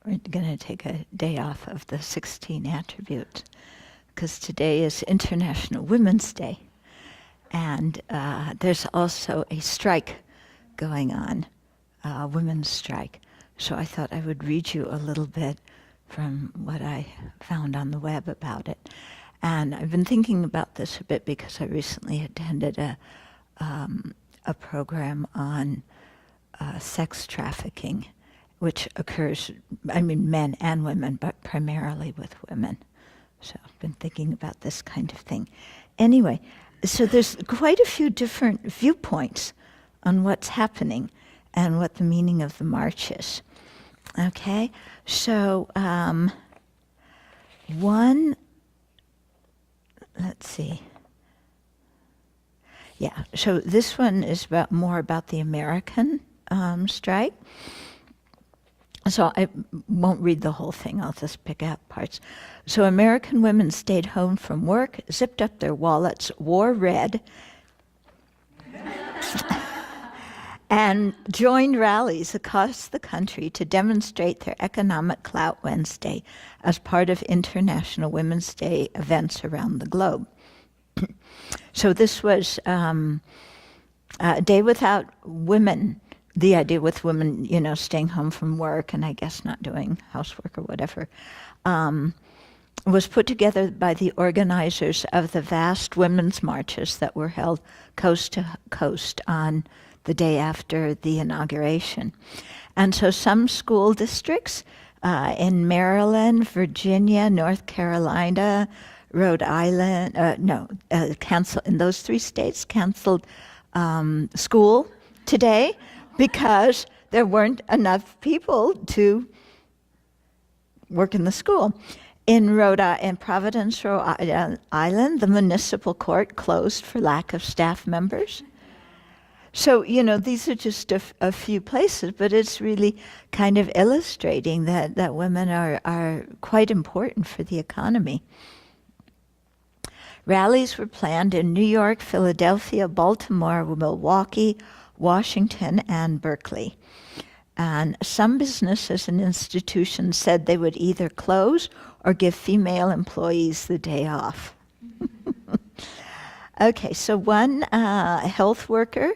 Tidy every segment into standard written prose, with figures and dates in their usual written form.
we're going to take a day off of the 16 attributes because today is International Women's Day. And there's also a strike going on, a women's strike. So I thought I would read you a little bit from what I found on the web about it. And I've been thinking about this a bit because I recently attended a program on sex trafficking, which occurs, I mean, men and women, but primarily with women. So I've been thinking about this kind of thing. Anyway, so there's quite a few different viewpoints on what's happening and what the meaning of the march is. Okay, so let's see. Yeah, so this one is more about the American strike. So I won't read the whole thing, I'll just pick out parts. So American women stayed home from work, zipped up their wallets, wore red, and joined rallies across the country to demonstrate their economic clout Wednesday as part of International Women's Day events around the globe. So this was a day without women. The idea with women, staying home from work and I guess not doing housework or whatever, was put together by the organizers of the vast women's marches that were held coast to coast on the day after the inauguration. And so some school districts in Maryland, Virginia, North Carolina, Rhode Island, in those 3 states canceled school today because there weren't enough people to work in the school. In Providence, Rhode Island, the municipal court closed for lack of staff members. So, these are just a few places, but it's really kind of illustrating that women are quite important for the economy. Rallies were planned in New York, Philadelphia, Baltimore, Milwaukee, Washington, and Berkeley. And some businesses and institutions said they would either close or give female employees the day off. Okay, so one health worker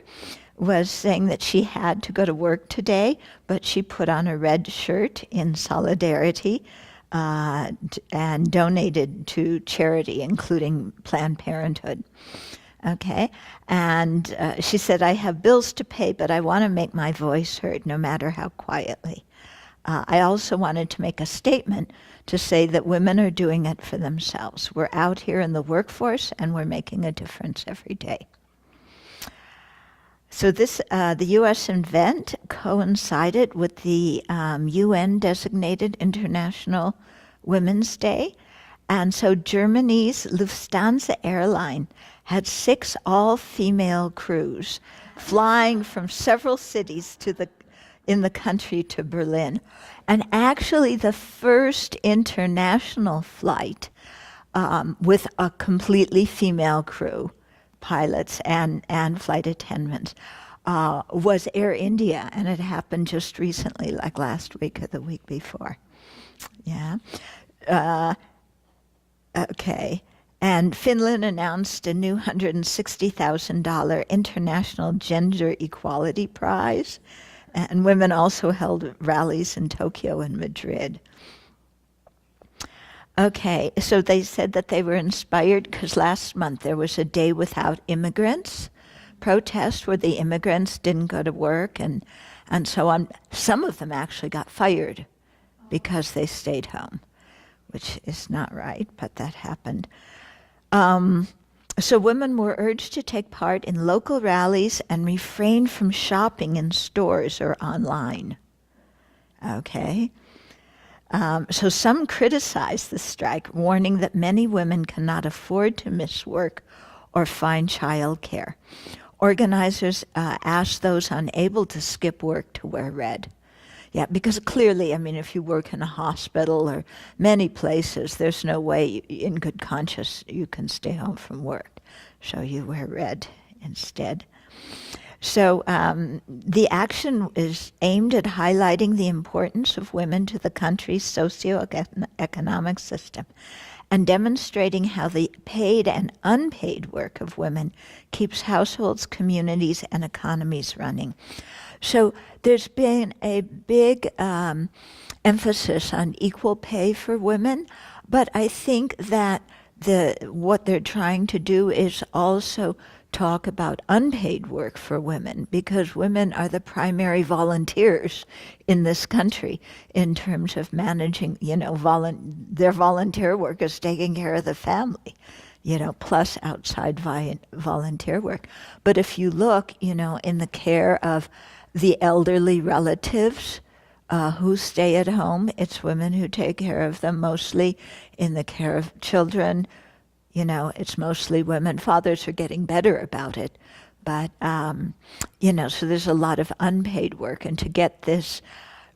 was saying that she had to go to work today, but she put on a red shirt in solidarity and donated to charity, including Planned Parenthood. Okay, and she said, I have bills to pay, but I want to make my voice heard, no matter how quietly. I also wanted to make a statement to say that women are doing it for themselves. We're out here in the workforce, and we're making a difference every day. So this, the U.S. event coincided with the UN-designated International Women's Day. And so Germany's Lufthansa airline had 6 all-female crews flying from several cities in the country to Berlin. And actually the first international flight with a completely female crew, pilots and flight attendants, was Air India, and it happened just recently, like last week or the week before. Yeah. Okay. And Finland announced a new $160,000 International Gender Equality Prize. And women also held rallies in Tokyo and Madrid. Okay, so they said that they were inspired because last month there was a day without immigrants protest where the immigrants didn't go to work and so on. Some of them actually got fired because they stayed home, which is not right, but that happened. So women were urged to take part in local rallies and refrain from shopping in stores or online. Okay. So some criticized the strike, warning that many women cannot afford to miss work or find childcare. Organizers asked those unable to skip work to wear red. Yeah, because clearly, if you work in a hospital or many places, there's no way in good conscience you can stay home from work. So you wear red instead. So the action is aimed at highlighting the importance of women to the country's socio-economic system and demonstrating how the paid and unpaid work of women keeps households, communities, and economies running. So there's been a big emphasis on equal pay for women, but I think that what they're trying to do is also talk about unpaid work for women, because women are the primary volunteers in this country in terms of managing, their volunteer work is taking care of the family, plus outside volunteer work. But if you look, in the care of the elderly relatives who stay at home, it's women who take care of them mostly. In the care of children, it's mostly women. Fathers are getting better about it. But, so there's a lot of unpaid work. And to get this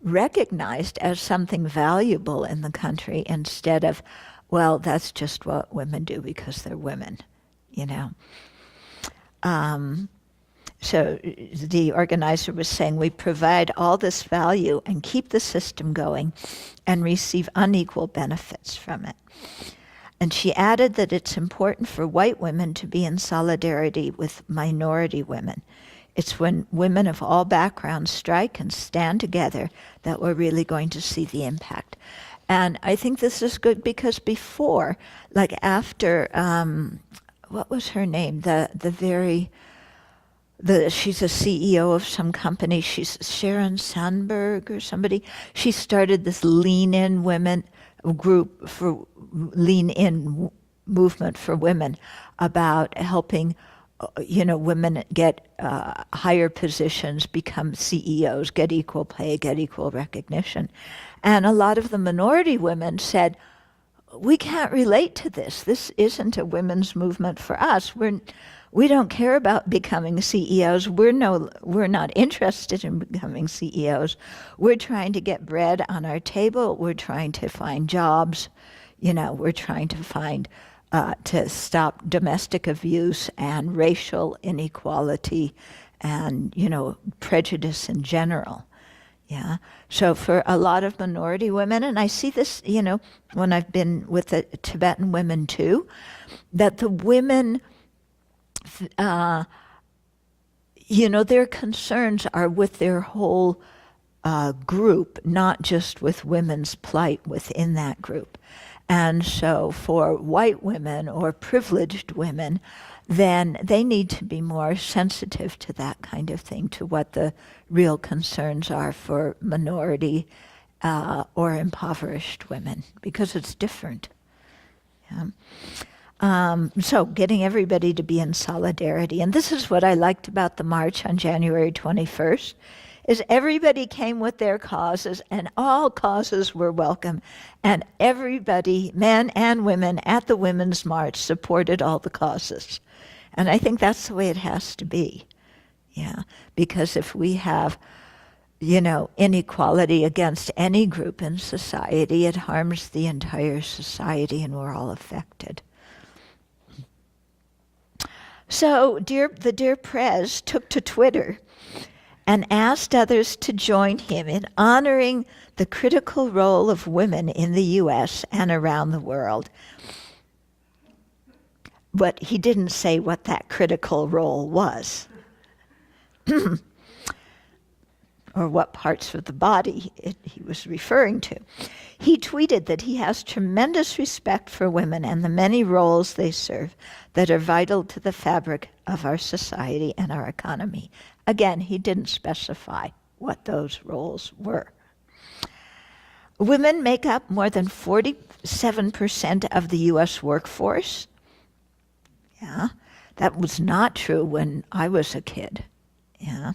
recognized as something valuable in the country instead of, well, that's just what women do because they're women, So the organizer was saying, we provide all this value and keep the system going and receive unequal benefits from it. And she added that it's important for white women to be in solidarity with minority women. It's when women of all backgrounds strike and stand together that we're really going to see the impact. And I think this is good because before, like after, what was her name? She's a CEO of some company. She's Sharon Sandberg or somebody. She started this Lean In Women group for Lean In movement for women about helping, women get higher positions, become CEOs, get equal pay, get equal recognition. And a lot of the minority women said, we can't relate to this. This isn't a women's movement for us. We don't care about becoming CEOs. We're not interested in becoming CEOs. We're trying to get bread on our table. We're trying to find jobs. We're trying to find to stop domestic abuse and racial inequality and prejudice in general. Yeah. So for a lot of minority women, and I see this, when I've been with the Tibetan women too, that the women, their concerns are with their whole group, not just with women's plight within that group. And so for white women or privileged women, then they need to be more sensitive to that kind of thing, to what the real concerns are for minority or impoverished women, because it's different. Yeah. So getting everybody to be in solidarity. And this is what I liked about the march on January 21st, is everybody came with their causes, and all causes were welcome. And everybody, men and women, at the Women's March supported all the causes. And I think that's the way it has to be. Yeah, because if we have, inequality against any group in society, it harms the entire society and we're all affected. So the dear Prez took to Twitter and asked others to join him in honoring the critical role of women in the U.S. and around the world. But he didn't say what that critical role was, or what parts of the body he was referring to. He tweeted that he has tremendous respect for women and the many roles they serve that are vital to the fabric of our society and our economy. Again, he didn't specify what those roles were. Women make up more than 47% of the U.S. workforce. Yeah, that was not true when I was a kid. Yeah.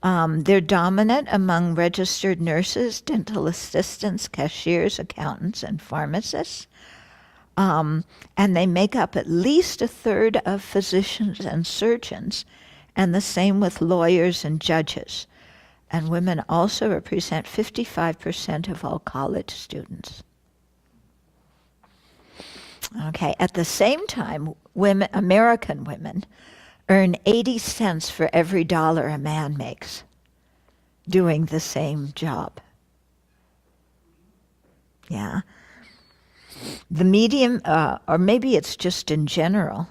They're dominant among registered nurses, dental assistants, cashiers, accountants, and pharmacists. And they make up at least a third of physicians and surgeons, and the same with lawyers and judges. And women also represent 55% of all college students. Okay, at the same time, American women earn 80 cents for every dollar a man makes doing the same job. Yeah. The medium, or maybe it's just in general.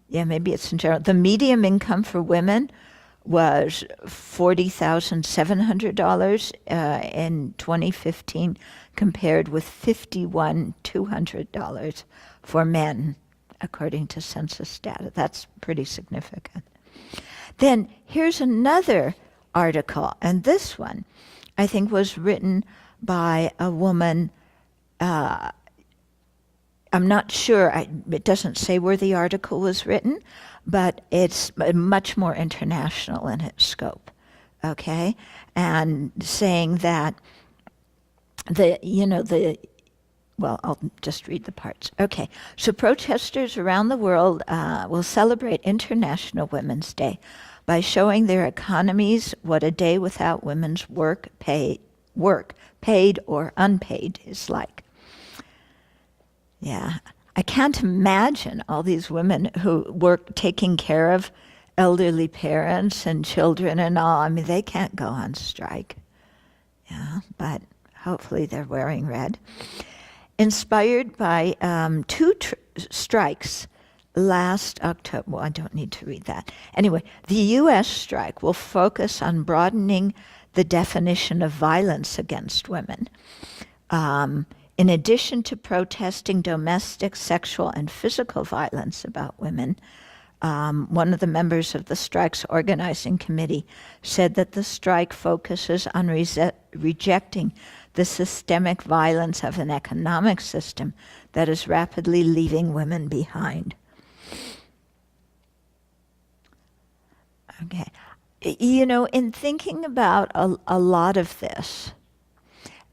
Yeah, maybe it's in general. The medium income for women was $40,700 in 2015, compared with $51,200 for men, according to census data. That's pretty significant. Then here's another article, and this one I think was written by a woman. I'm not sure, it doesn't say where the article was written, but it's much more international in its scope, okay? And saying that well, I'll just read the parts. Okay, so protesters around the world will celebrate International Women's Day by showing their economies what a day without women's work, paid or unpaid, is like. Yeah, I can't imagine all these women who work taking care of elderly parents and children and all. I mean, they can't go on strike. Yeah, but hopefully they're wearing red. Inspired by two strikes last October. Well, I don't need to read that. Anyway, the U.S. strike will focus on broadening the definition of violence against women. In addition to protesting domestic, sexual, and physical violence about women, one of the members of the strike's organizing committee said that the strike focuses on rejecting the systemic violence of an economic system that is rapidly leaving women behind. Okay. You know, in thinking about a lot of this,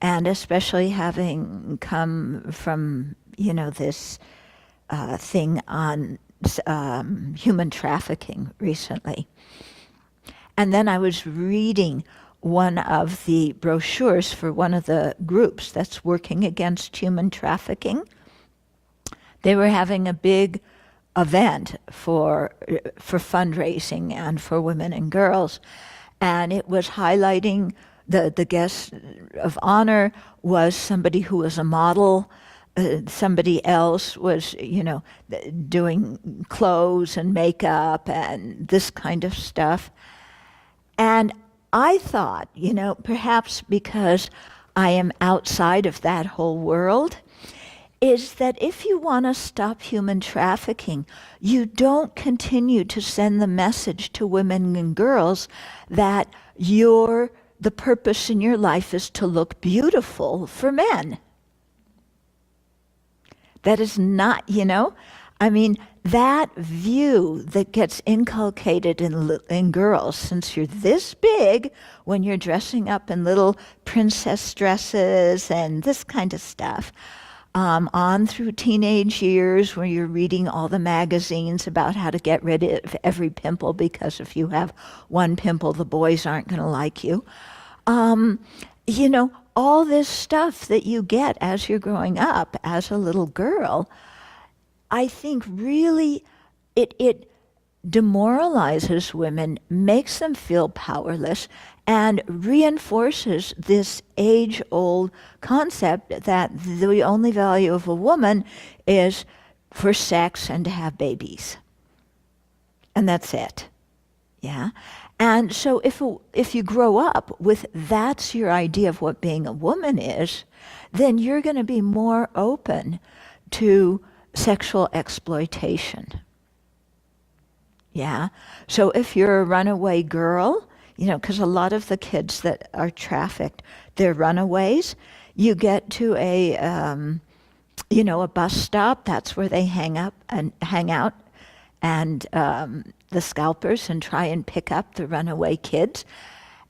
and especially having come from, this thing on human trafficking recently. And then I was reading one of the brochures for one of the groups that's working against human trafficking. They were having a big event for fundraising and for women and girls. And it was highlighting the guest of honor was somebody who was a model. Somebody else was, doing clothes and makeup and this kind of stuff. And I thought, perhaps because I am outside of that whole world, is that if you want to stop human trafficking, you don't continue to send the message to women and girls that the purpose in your life is to look beautiful for men. That is not, that view that inculcated in girls since you're this big, when you're dressing up in little princess dresses and this kind of stuff, on through teenage years where you're reading all the magazines about how to get rid of every pimple, because if you have one pimple, the boys aren't going to like you. All this stuff that you get as you're growing up as a little girl, I think really it demoralizes women, makes them feel powerless, and reinforces this age-old concept that the only value of a woman is for sex and to have babies. And that's it. Yeah? And so if you grow up with that's your idea of what being a woman is, then you're going to be more open to sexual exploitation. Yeah? So if you're a runaway girl, because a lot of the kids that are trafficked, they're runaways. You get to a bus stop, that's where they hang out, and the scalpers, and try and pick up the runaway kids.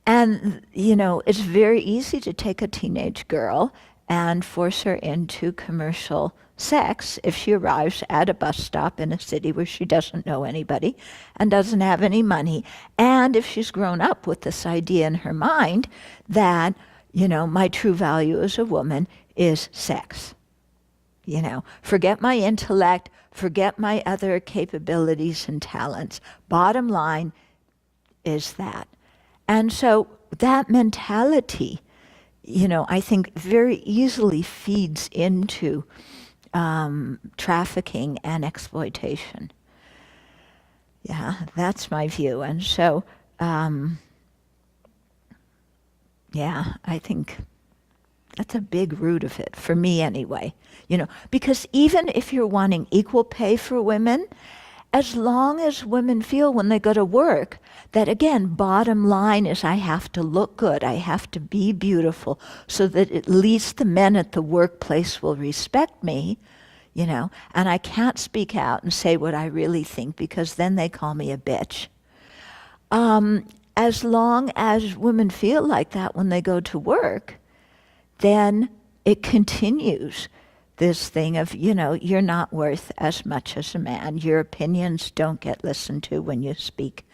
And, it's very easy to take a teenage girl and force her into commercial sex if she arrives at a bus stop in a city where she doesn't know anybody and doesn't have any money. And if she's grown up with this idea in her mind that, my true value as a woman is sex. Forget my intellect, Forget my other capabilities and talents. Bottom line is that. And so that mentality, I think very easily feeds into trafficking and exploitation. Yeah, that's my view. And so, I think that's a big root of it, for me anyway. Because even if you're wanting equal pay for women, as long as women feel when they go to work that, again, bottom line is I have to look good, I have to be beautiful, so that at least the men at the workplace will respect me, and I can't speak out and say what I really think because then they call me a bitch. As long as women feel like that when they go to work, then it continues this thing of, you're not worth as much as a man. Your opinions don't get listened to when you speak.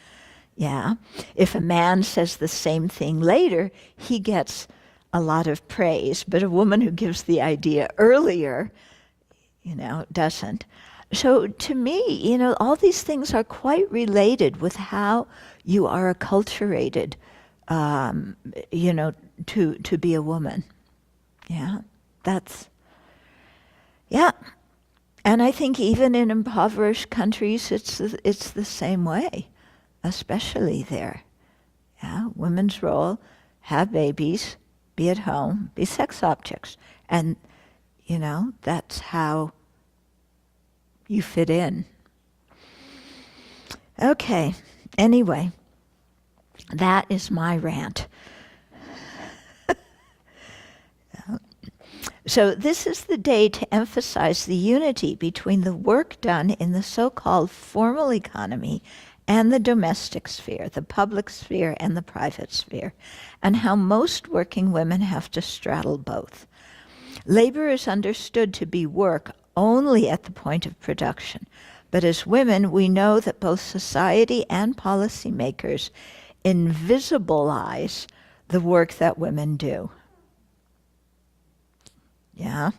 Yeah. If a man says the same thing later, he gets a lot of praise. But a woman who gives the idea earlier, doesn't. So to me, all these things are quite related with how you are acculturated, to be a woman. Yeah. Yeah, and I think even in impoverished countries, it's the same way, especially there. Yeah, women's role, have babies, be at home, be sex objects, and that's how you fit in. Okay, anyway, that is my rant. So this is the day to emphasize the unity between the work done in the so-called formal economy and the domestic sphere, the public sphere and the private sphere, and how most working women have to straddle both. Labor is understood to be work only at the point of production, but as women, we know that both society and policymakers invisibilize the work that women do. Yeah.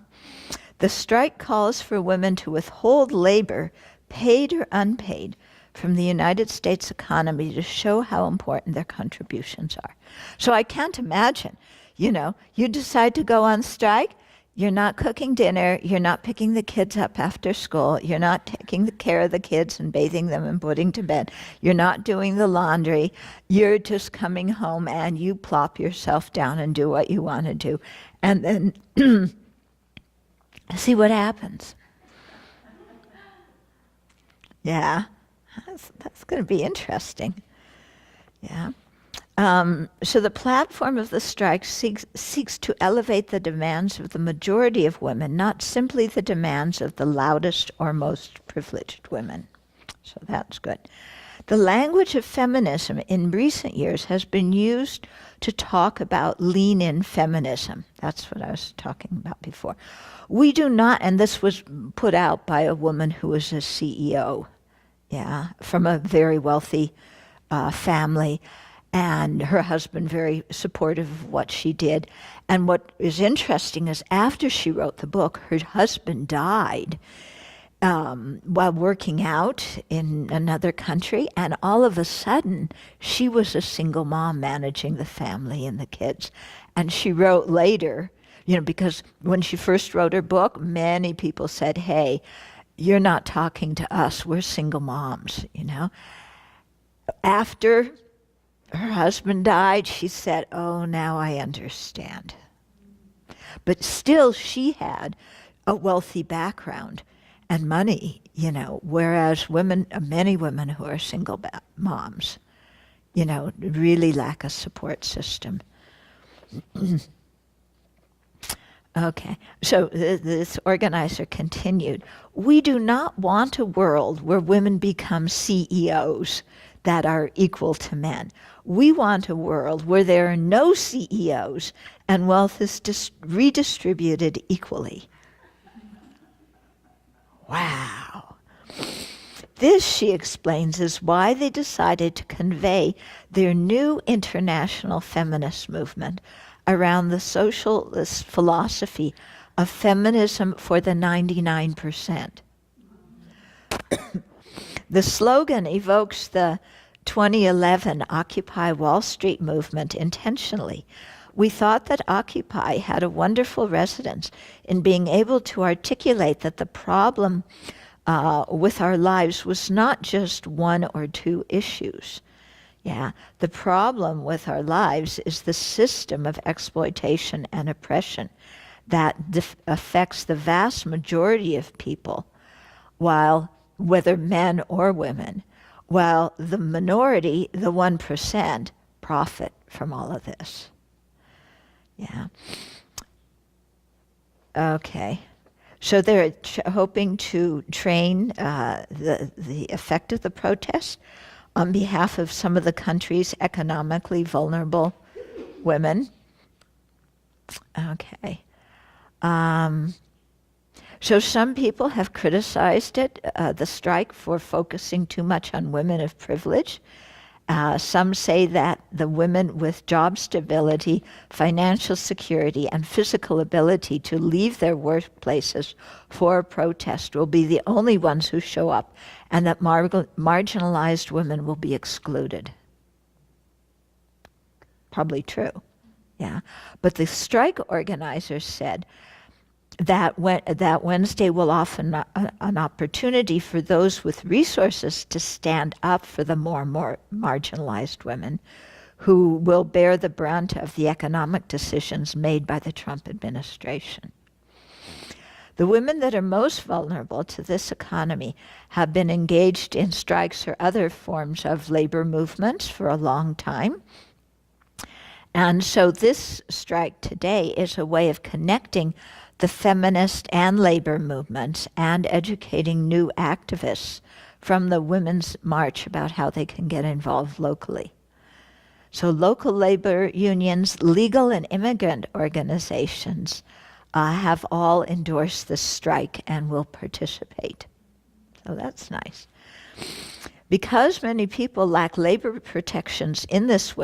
The strike calls for women to withhold labor, paid or unpaid, from the United States economy to show how important their contributions are. So I can't imagine, you decide to go on strike, you're not cooking dinner, you're not picking the kids up after school, you're not taking care of the kids and bathing them and putting to bed, you're not doing the laundry, you're just coming home and you plop yourself down and do what you want to do. And then see what happens. Yeah, that's going to be interesting. Yeah. So the platform of the strike seeks to elevate the demands of the majority of women, not simply the demands of the loudest or most privileged women. So that's good. The language of feminism in recent years has been used to talk about lean-in feminism. That's what I was talking about before. We do not, and this was put out by a woman who was a CEO, from a very wealthy family, and her husband very supportive of what she did. And what is interesting is after she wrote the book, her husband died while working out in another country, and all of a sudden she was a single mom managing the family and the kids. And she wrote later, because when she first wrote her book, many people said, hey, you're not talking to us, we're single moms, After her husband died, she said, oh, now I understand. But still she had a wealthy background and money, whereas many women who are single moms, really lack a support system. Okay, so this organizer continued, we do not want a world where women become CEOs that are equal to men. We want a world where there are no CEOs and wealth is redistributed equally. Wow. This, she explains, is why they decided to convey their new international feminist movement around the socialist philosophy of feminism for the 99%. The slogan evokes the 2011 Occupy Wall Street movement intentionally. We thought that Occupy had a wonderful resonance in being able to articulate that the problem with our lives was not just one or two issues. Yeah, the problem with our lives is the system of exploitation and oppression that affects the vast majority of people, while whether men or women, while the minority, the 1%, profit from all of this. Yeah. Okay. So they're hoping to train the effect of the protest on behalf of some of the country's economically vulnerable women. Okay. So some people have criticized it, the strike, for focusing too much on women of privilege. Some say that the women with job stability, financial security, and physical ability to leave their workplaces for a protest will be the only ones who show up, and that marginalized women will be excluded. Probably true, yeah. But the strike organizers said that Wednesday will offer an opportunity for those with resources to stand up for the more marginalized women who will bear the brunt of the economic decisions made by the Trump administration. The women that are most vulnerable to this economy have been engaged in strikes or other forms of labor movements for a long time. And so this strike today is a way of connecting the feminist and labor movements and educating new activists from the Women's March about how they can get involved locally. So local labor unions, legal and immigrant organizations have all endorsed this strike and will participate. So that's nice. Because many people lack labor protections in this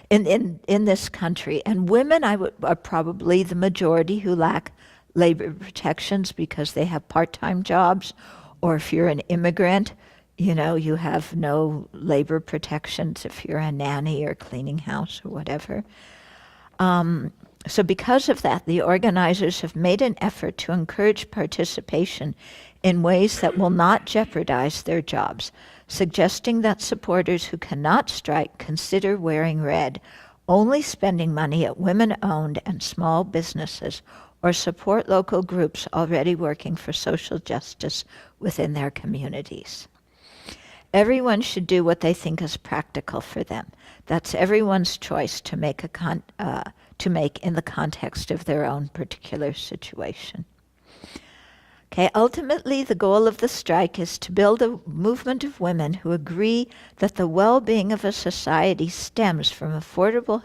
this country, and women are probably the majority who lack labor protections because they have part-time jobs, or if you're an immigrant, you have no labor protections if you're a nanny or cleaning house or whatever. So because of that, the organizers have made an effort to encourage participation in ways that will not jeopardize their jobs, suggesting that supporters who cannot strike consider wearing red, only spending money at women-owned and small businesses, or support local groups already working for social justice within their communities. Everyone should do what they think is practical for them. That's everyone's choice to make in the context of their own particular situation. Okay, ultimately, the goal of the strike is to build a movement of women who agree that the well-being of a society stems from affordable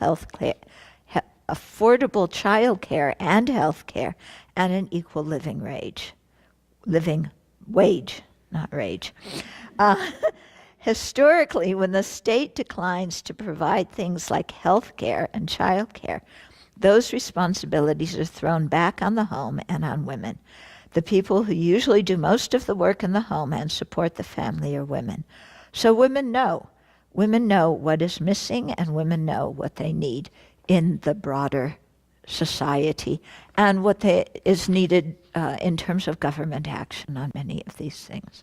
affordable childcare and health care, and an equal living wage, not rage. Historically, when the state declines to provide things like health care and child care, those responsibilities are thrown back on the home and on women. The people who usually do most of the work in the home and support the family are women. So women know. Women know what is missing, and women know what they need in the broader society and what is needed in terms of government action on many of these things.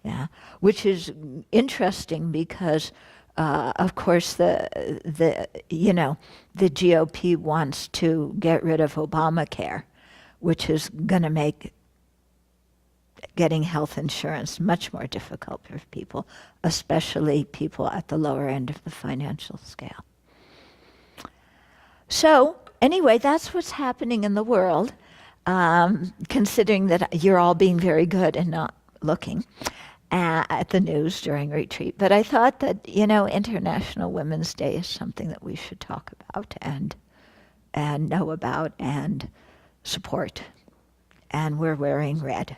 Yeah, which is interesting because, of course, the GOP wants to get rid of Obamacare, which is going to make getting health insurance much more difficult for people, especially people at the lower end of the financial scale. So anyway, that's what's happening in the world, considering that you're all being very good and not looking at the news during retreat. But I thought that, International Women's Day is something that we should talk about and know about and support. And we're wearing red.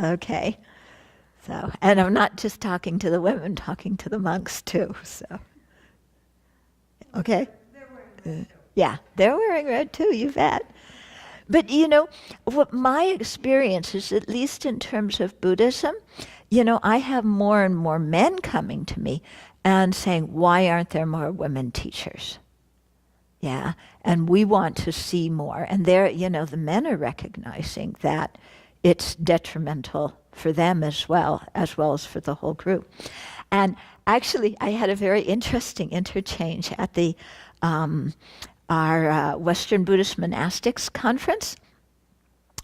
Okay. So, and I'm not just talking to the women, I'm talking to the monks too, so. Okay? They're wearing red too. Yeah, they're wearing red too, you bet. But what my experience is, at least in terms of Buddhism, I have more and more men coming to me and saying, why aren't there more women teachers? Yeah, and we want to see more. And the men are recognizing that it's detrimental for them as well as for the whole group. And actually, I had a very interesting interchange at our Western Buddhist Monastics Conference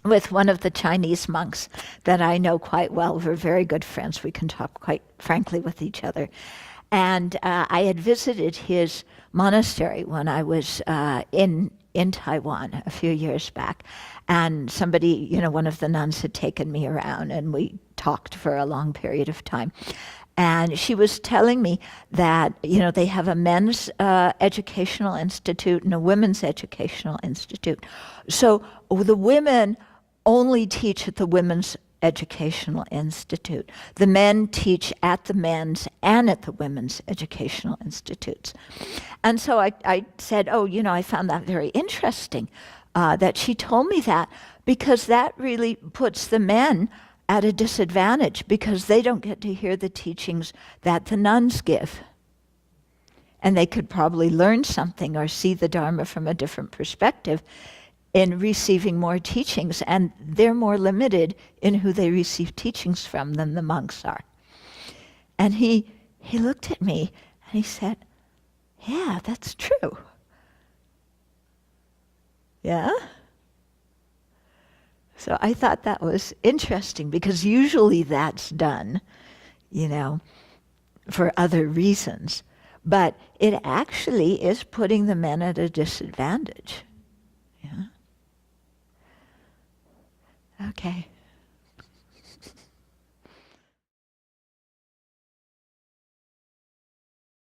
with one of the Chinese monks that I know quite well. We're very good friends. We can talk quite frankly with each other. And I had visited his monastery when I was in Taiwan a few years back. And somebody, one of the nuns had taken me around and we talked for a long period of time. And she was telling me that, they have a men's educational institute and a women's educational institute. So the women only teach at the women's educational institute. The men teach at the men's and at the women's educational institutes. And so I said, I found that very interesting that she told me that, because that really puts the men at a disadvantage, because they don't get to hear the teachings that the nuns give. And they could probably learn something or see the Dharma from a different perspective in receiving more teachings, and they're more limited in who they receive teachings from than the monks are. And he looked at me and he said, yeah, that's true. Yeah? So I thought that was interesting, because usually that's done, for other reasons. But it actually is putting the men at a disadvantage. Yeah? Okay.